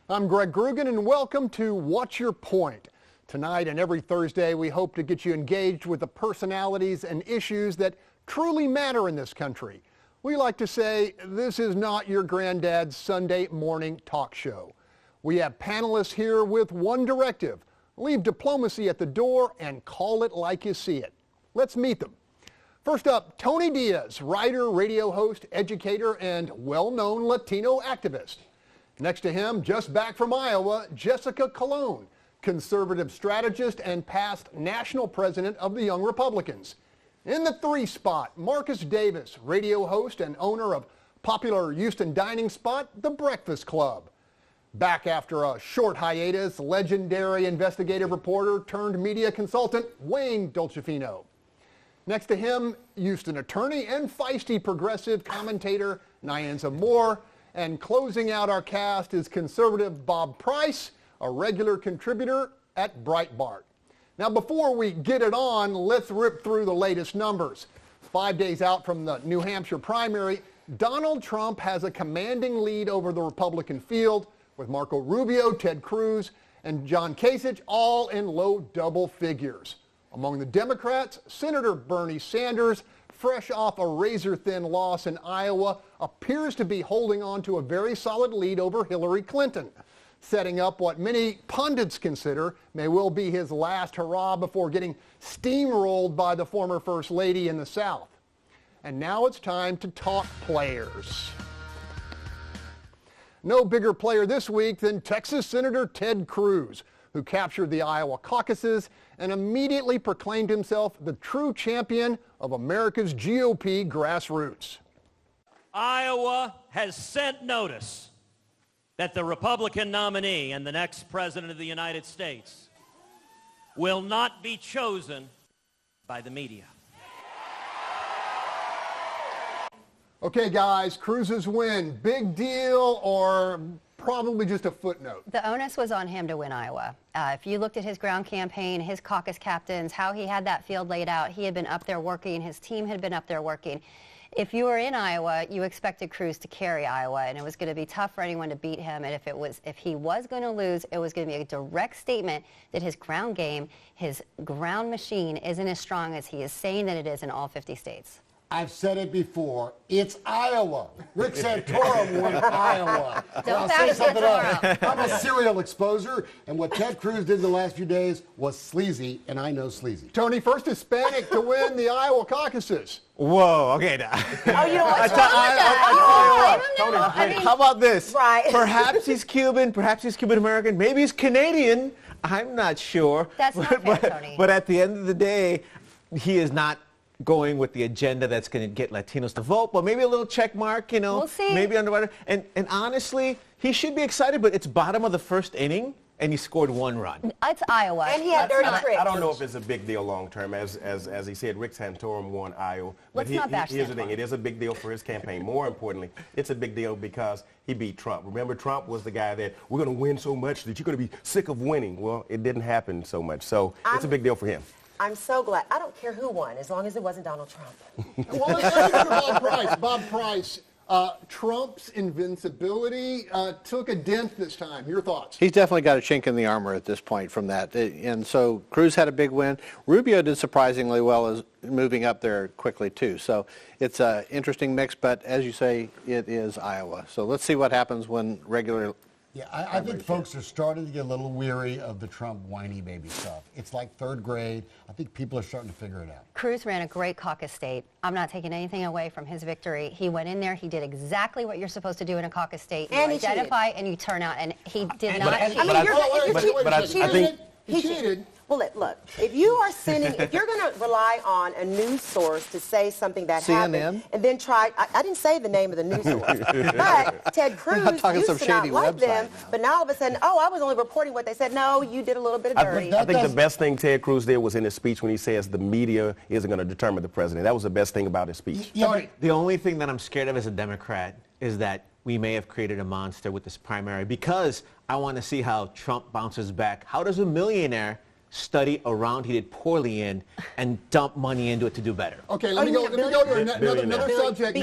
I'm Greg Grugan, and welcome to What's Your Point? Tonight and every Thursday, we hope to get you engaged with the personalities and issues that truly matter in this country. We like to say this is not your granddad's Sunday morning talk show. We have panelists here with one directive: leave diplomacy at the door and call it like you see it. Let's meet them. First up, Tony Diaz, writer, radio host, educator, and well-known Latino activist. Next to him, just back from Iowa, Jessica Colon, conservative strategist and past national president of the Young Republicans. In the 3 spot, Marcus Davis, radio host and owner of popular Houston dining spot, The Breakfast Club. Back after a short hiatus, legendary investigative reporter turned media consultant, Wayne Dolcefino. Next to him, Houston attorney and feisty progressive commentator, Nyanza Moore. And closing out our cast is conservative Bob Price, a regular contributor at Breitbart. Now, before we get it on, let's rip through the latest numbers. 5 days out from the New Hampshire primary, Donald Trump has a commanding lead over the Republican field, with Marco Rubio, Ted Cruz, and John Kasich all in low double figures. Among the Democrats, Senator Bernie Sanders, fresh off a razor-thin loss in Iowa, appears to be holding on to a very solid lead over Hillary Clinton, setting up what many pundits consider may well be his last hurrah before getting steamrolled by the former First Lady in the South. And now it's time to talk players. No bigger player this week than Texas Senator Ted Cruz, who captured the Iowa caucuses and immediately proclaimed himself the true champion of America's GOP grassroots. Iowa has sent notice that the Republican nominee and the next president of the United States will not be chosen by the media. Okay, guys, Cruz's win, big deal or probably just a footnote? The onus was on him to win Iowa. If you looked at his ground campaign, his caucus captains, how he had that field laid out, he had been up there working, his team had been up there working. If you were in Iowa, you expected Cruz to carry Iowa, and it was going to be tough for anyone to beat him. And if he was going to lose, it was going to be a direct statement that his ground game, his ground machine, isn't as strong as he is saying that it is in all 50 states. I've said it before. It's Iowa. Rick Santorum won Iowa. Don't I'll say something else. Santorum. I'm a serial exposer, and what Ted Cruz did the last few days was sleazy, and I know sleazy. Tony, first Hispanic to win the Iowa caucuses. Whoa, okay. Now. Oh, you know what's wrong with that? I mean, How about this? Right. Perhaps he's Cuban, perhaps he's Cuban-American, maybe he's Canadian. I'm not sure. That's not fair, Tony. But at the end of the day, he is not going with the agenda that's going to get Latinos to vote, but maybe a little check mark, you know, we'll see. Maybe underwater. And honestly, he should be excited, but it's bottom of the first inning, and he scored 1 run. It's Iowa. And he had dirty tricks. I don't know if it's a big deal long term. As he said, Rick Santorum won Iowa. But Let's not bash here's the Santorum. thing. It is a big deal for his campaign. More importantly, it's a big deal because he beat Trump. Remember, Trump was the guy that we're going to win so much that you're going to be sick of winning. Well, it didn't happen so much. So it's a big deal for him. I'm so glad. I don't care who won, as long as it wasn't Donald Trump. Well, let's go to Bob Price. Bob Price, Trump's invincibility took a dent this time. Your thoughts? He's definitely got a chink in the armor at this point from that. And so Cruz had a big win. Rubio did surprisingly well as moving up there quickly, too. So it's an interesting mix, but as you say, it is Iowa. So let's see what happens when regular... Yeah, I think folks are starting to get a little weary of the Trump whiny baby stuff. It's like 3rd grade. I think people are starting to figure it out. Cruz ran a great caucus state. I'm not taking anything away from his victory. He went in there. He did exactly what you're supposed to do in a caucus state. You And he identify and you turn out. And he did not cheat. I mean, He cheated. He cheated. Well, look, if you are sending, if you're going to rely on a news source to say something that CNN? happened, and then try, I didn't say the name of the news source, but Ted Cruz talking used some to not shady like them, website now. but now all of a sudden, oh, I was only reporting what they said. No, you did a little bit of dirty. I think the best thing Ted Cruz did was in his speech when he says the media isn't going to determine the president. That was the best thing about his speech. Yeah, The only thing that I'm scared of as a Democrat is that we may have created a monster with this primary, because I want to see how Trump bounces back. How does a millionaire study around he did poorly in and dump money into it to do better. Okay, let me go to another subject.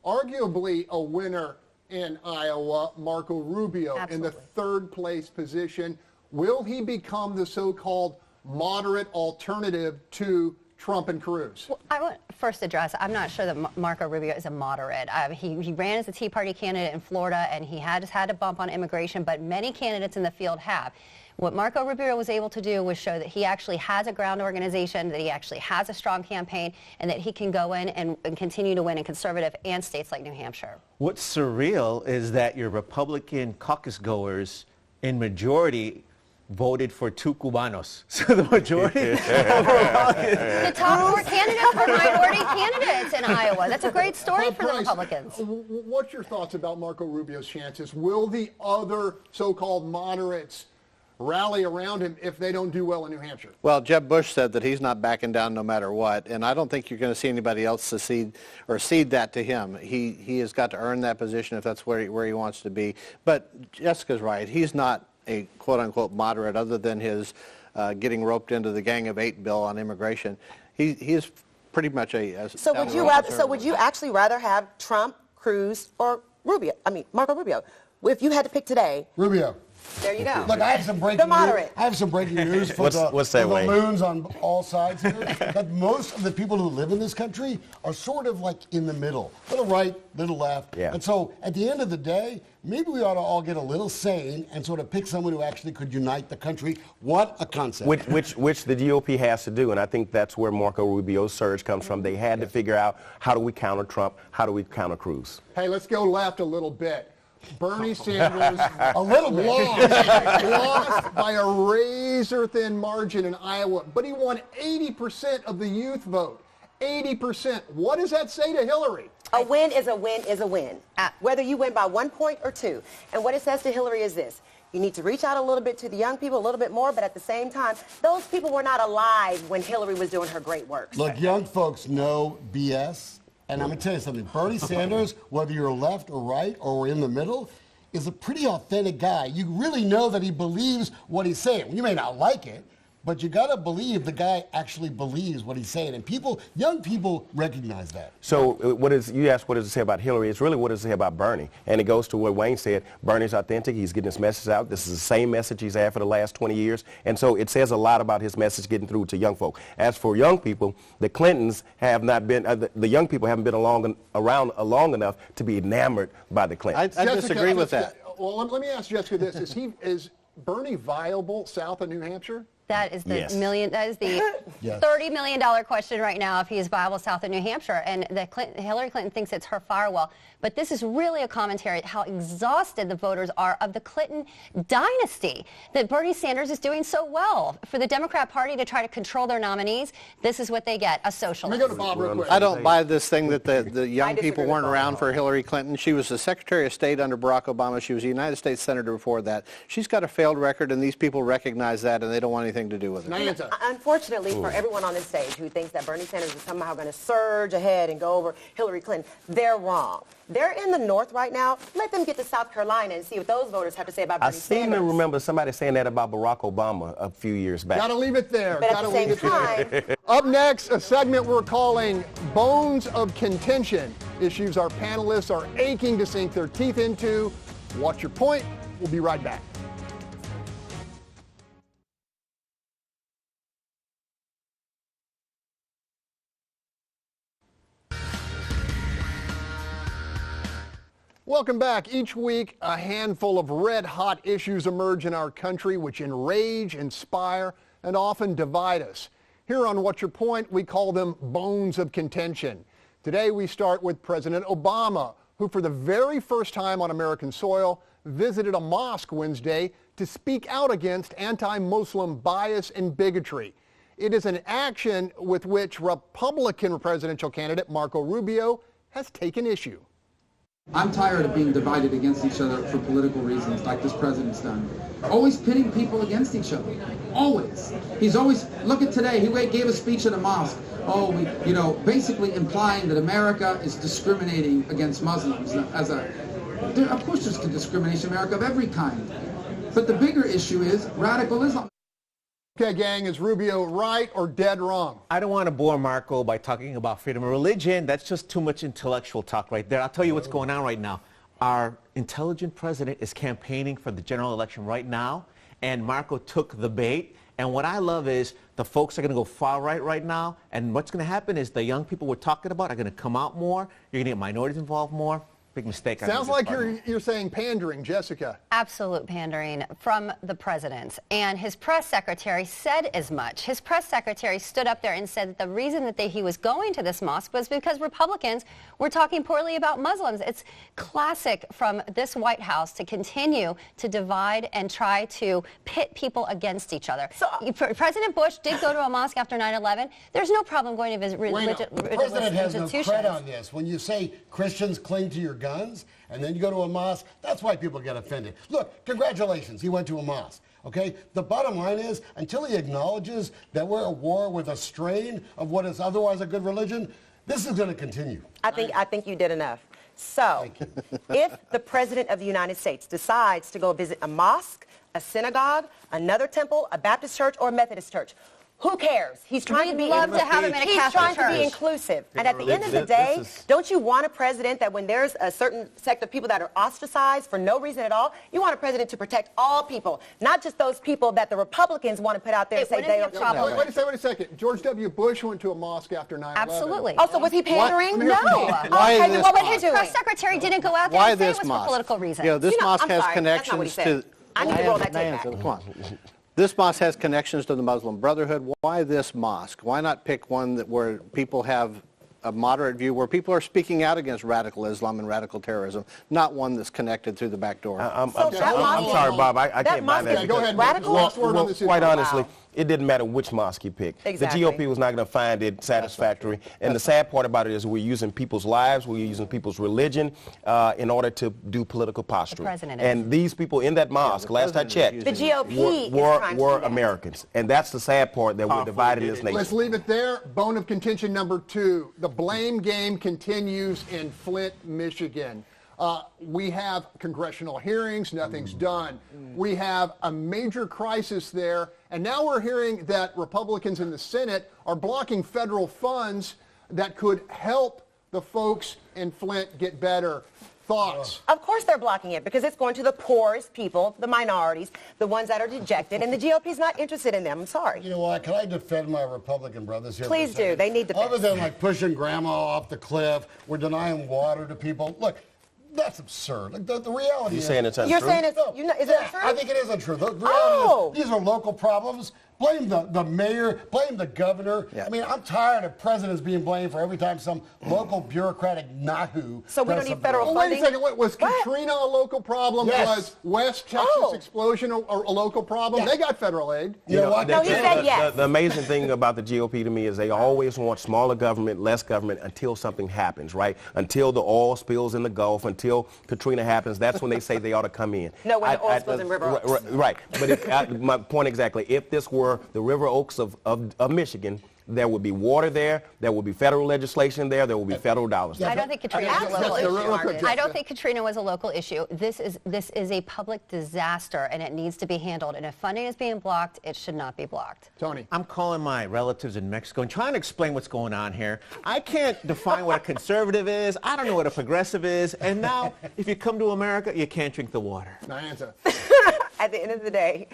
Arguably a winner in Iowa, Marco Rubio, in the third place position. Will he become the so-called moderate alternative to Trump and Cruz? Well, I want to first address, I'm not sure that Marco Rubio is a moderate. He ran as a Tea Party candidate in Florida, and he had a bump on immigration, but many candidates in the field have. What Marco Rubio was able to do was show that he actually has a ground organization, that he actually has a strong campaign, and that he can go in and continue to win in conservative and states like New Hampshire. What's surreal is that your Republican caucus goers in majority voted for two Cubanos. So the majority of Republicans. The top 4 candidates were minority candidates in Iowa. That's a great story for the Republicans. What's your thoughts about Marco Rubio's chances? Will the other so-called moderates rally around him if they don't do well in New Hampshire? Well, Jeb Bush said that he's not backing down no matter what, and I don't think you're going to see anybody else cede that to him. He has got to earn that position if that's where he wants to be. But Jessica's right. He's not a quote-unquote moderate other than his getting roped into the Gang of 8 bill on immigration. He is pretty much a So would you actually rather have Trump, Cruz, or Rubio? I mean, Marco Rubio. If you had to pick today. Rubio. There you go. Look, I have some breaking news. I have some breaking news for the loons on all sides here. That most of the people who live in this country are sort of like in the middle, little right, little left. Yeah. And so at the end of the day, maybe we ought to all get a little sane and sort of pick someone who actually could unite the country. What a concept. Which the GOP has to do, and I think that's where Marco Rubio's surge comes from. They had to figure out, how do we counter Trump? How do we counter Cruz? Hey, let's go left a little bit. Bernie Sanders a little bit lost by a razor-thin margin in Iowa, but he won 80% of the youth vote. 80%. What does that say to Hillary? A win is a win is a win, whether you win by 1 point or 2. And what it says to Hillary is this: you need to reach out a little bit to the young people, a little bit more, but at the same time, those people were not alive when Hillary was doing her great work. Look, young folks know BS. And I'm going to tell you something. Bernie Sanders, whether you're left or right or in the middle, is a pretty authentic guy. You really know that he believes what he's saying. You may not like it, but you got to believe the guy actually believes what he's saying. And young people recognize that. So you asked what does it say about Hillary? It's really what does it say about Bernie? And it goes to what Wayne said. Bernie's authentic. He's getting his message out. This is the same message he's had for the last 20 years. And so it says a lot about his message getting through to young folk. As for young people, the Clintons have not been, the young people haven't been around long enough to be enamored by the Clintons. I disagree with that. Well, let me ask Jessica this. Is Bernie viable south of New Hampshire? That is the $30 million question right now, if he is viable south of New Hampshire. And Hillary Clinton thinks it's her firewall. But this is really a commentary how exhausted the voters are of the Clinton dynasty, that Bernie Sanders is doing so well. For the Democrat Party to try to control their nominees, this is what they get, a socialist. Let me go to Bob real quick. I don't buy this thing that the young people weren't around for Hillary Clinton. She was the Secretary of State under Barack Obama. She was a United States Senator before that. She's got a failed record, and these people recognize that, and they don't want anything to do with it. Unfortunately, for everyone on this stage who thinks that Bernie Sanders is somehow going to surge ahead and go over Hillary Clinton, they're wrong. They're in the North right now. Let them get to South Carolina and see what those voters have to say about Bernie Sanders. I seem to remember somebody saying that about Barack Obama a few years back. Gotta leave it there. But at the same time. Up next, a segment we're calling Bones of Contention. Issues our panelists are aching to sink their teeth into. Watch your point. We'll be right back. Welcome back. Each week, a handful of red-hot issues emerge in our country which enrage, inspire, and often divide us. Here on What's Your Point, we call them bones of contention. Today, we start with President Obama, who for the very first time on American soil visited a mosque Wednesday to speak out against anti-Muslim bias and bigotry. It is an action with which Republican presidential candidate Marco Rubio has taken issue. I'm tired of being divided against each other for political reasons like this president's done. Always pitting people against each other. Always. He's always, look at today, he gave a speech at a mosque. Basically implying that America is discriminating against Muslims. Of course there's discrimination in America of every kind. But the bigger issue is radical Islam. Okay, gang, is Rubio right or dead wrong? I don't want to bore Marco by talking about freedom of religion. That's just too much intellectual talk right there. I'll tell you what's going on right now. Our intelligent president is campaigning for the general election right now, and Marco took the bait. And what I love is the folks are going to go far right now, and what's going to happen is the young people we're talking about are going to come out more. You're going to get minorities involved more. Big mistake. Sounds like you're saying pandering, Jessica. Absolute pandering from the president. And his press secretary said as much. His press secretary stood up there and said that the reason that he was going to this mosque was because Republicans were talking poorly about Muslims. It's classic from this White House to continue to divide and try to pit people against each other. So, President Bush did go to a mosque after 9/11. There's no problem going to visit religious institutions. The president has no credit on this. When you say Christians cling to your guns and then you go to a mosque, that's why people get offended. Look, congratulations, he went to a mosque. Okay, the bottom line is, until he acknowledges that we're at war with a strain of what is otherwise a good religion, this is going to continue. I think you did enough. So, if the president of the United States decides to go visit a mosque, a synagogue, another temple, a Baptist church, or a Methodist church, who cares? He's trying to be love to have him in a Catholic church. Be inclusive. And at the end of the day, don't you want a president that when there's a certain sect of people that are ostracized for no reason at all, you want a president to protect all people, not just those people that the Republicans want to put out there and say they are problem. Wait a second. George W. Bush went to a mosque after 9/11. Absolutely. Also, was he pandering? No. Why Okay, this what was mosque? he doing? Press secretary didn't go out there and say it was for political reasons. You know, this mosque has I'm sorry, connections that's not what he to... said. I need to roll that tape back. Come on. This mosque has connections to the Muslim Brotherhood. Why this mosque? Why not pick one where people have a moderate view, where people are speaking out against radical Islam and radical terrorism, not one that's connected through the back door? I'm sorry, Bob. I can't buy that. Go ahead. Radical? Quite honestly, it didn't matter which mosque you picked. Exactly. The GOP was not going to find it satisfactory. And the sad part about it is we're using people's lives, we're using people's religion in order to do political posturing. The president is. And these people in that mosque, last I checked, The GOP were Americans. And that's the sad part, that we're dividing this nation. Let's leave it there. Bone of contention number 2. The blame game continues in Flint, Michigan. We have congressional hearings, nothing's done. We have a major crisis there, and now we're hearing that Republicans in the Senate are blocking federal funds that could help the folks in Flint get better. Thoughts? Of course they're blocking it because it's going to the poorest people, the minorities, the ones that are dejected, and the GOP's not interested in them. I'm sorry. You know what? Can I defend my Republican brothers here? Please do. They need defense. Other than like pushing grandma off the cliff, we're denying water to people. Look, that's absurd. Like the reality is... You're saying it's untrue? You're saying it's... No. Is it untrue? I think it is untrue. The reality is, these are local problems. Blame the mayor, blame the governor. Yeah. I mean, I'm tired of presidents being blamed for every time some local bureaucratic Nahu. So we don't need federal funding? Wait a second. Was Katrina a local problem? Yes. Was West Texas explosion a local problem? Yes. They got federal aid. You know what? No, he said yes. The amazing thing about the GOP to me is they always want smaller government, less government until something happens, right? Until the oil spills in the Gulf, until Katrina happens, that's when they say they ought to come in. No, when the oil spills in River Oaks. Right. But my point exactly, if this were the River Oaks of Michigan, there would be water there, there would be federal legislation there, there would be federal dollars there. I don't think Katrina was a local issue. I don't think Katrina was a local issue. This is a public disaster, and it needs to be handled. And if funding is being blocked, it should not be blocked. Tony. I'm calling my relatives in Mexico and trying to explain what's going on here. I can't define what a conservative is. I don't know what a progressive is. And now, if you come to America, you can't drink the water. Nyanza. At the end of the day,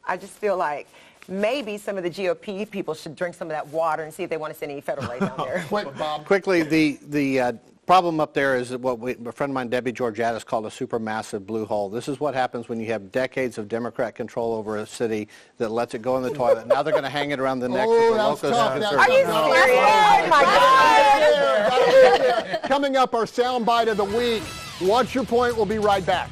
I just feel like maybe some of the GOP people should drink some of that water and see if they want to send any federal aid down there. Wait, Bob. Quickly, the problem up there is what a friend of mine, Debbie Georgiadis, called a supermassive blue hole. This is what happens when you have decades of Democrat control over a city that lets it go in the toilet. Now they're going to hang it around the neck of the locals. Are you serious? Oh, my God. Coming up, our soundbite of the week. Watch your point. We'll be right back.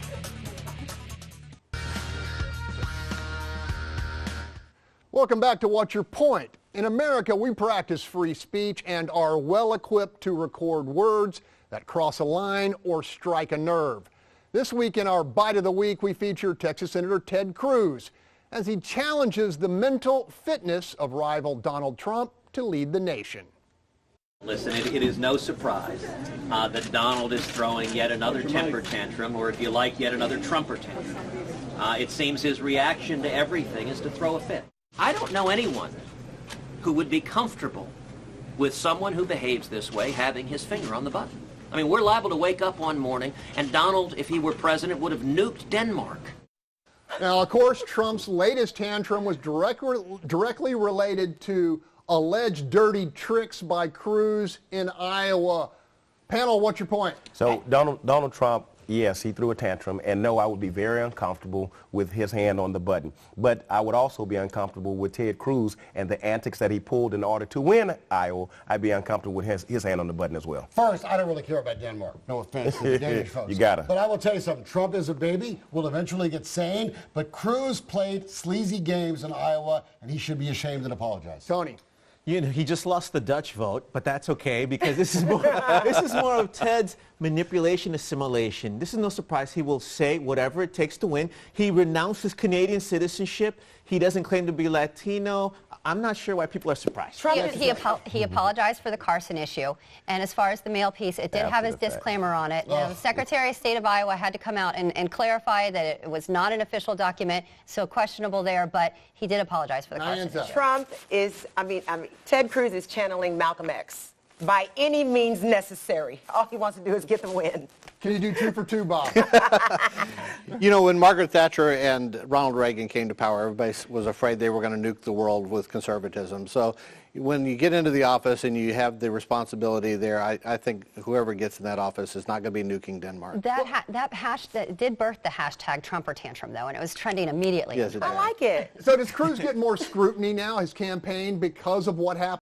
Welcome back to What's Your Point. In America, we practice free speech and are well equipped to record words that cross a line or strike a nerve. This week in our Bite of the Week, we feature Texas Senator Ted Cruz as he challenges the mental fitness of rival Donald Trump to lead the nation. Listen, it is no surprise that Donald is throwing yet another temper tantrum, or if you like, yet another Trumper tantrum. It seems his reaction to everything is to throw a fit. I don't know anyone who would be comfortable with someone who behaves this way having his finger on the button. I mean, we're liable to wake up one morning and Donald, if he were president, would have nuked Denmark. Now, of course, Trump's latest tantrum was directly related to alleged dirty tricks by Cruz in Iowa. Panel, what's your point? So Donald Trump, yes, he threw a tantrum, and no, I would be very uncomfortable with his hand on the button. But I would also be uncomfortable with Ted Cruz and the antics that he pulled in order to win Iowa. I'd be uncomfortable with his hand on the button as well. First, I don't really care about Denmark. No offense to the Danish folks. You gotta. But I will tell you something. Trump is a baby, will eventually get sane, but Cruz played sleazy games in Iowa, and he should be ashamed and apologize. Tony. You know, he just lost the Dutch vote, but that's okay because this is more of Ted's manipulation assimilation. This is no surprise. He will say whatever it takes to win. He renounced his Canadian citizenship. He doesn't claim to be Latino. I'm not sure why people are surprised. He apologized for the Carson issue, and as far as the mail piece, it did have his disclaimer on it. The Secretary of State of Iowa had to come out and clarify that it was not an official document, so questionable there, but he did apologize for the Carson issue. Trump is, Ted Cruz is channeling Malcolm X. By any means necessary. All he wants to do is get the win. Can you do 2 for 2, Bob? You know, when Margaret Thatcher and Ronald Reagan came to power, everybody was afraid they were going to nuke the world with conservatism. So when you get into the office and you have the responsibility there, I think whoever gets in that office is not going to be nuking Denmark. That did birth the hashtag Trumper tantrum, though, and it was trending immediately. Yes, it did. I like it. So does Cruz get more scrutiny now, his campaign, because of what happened?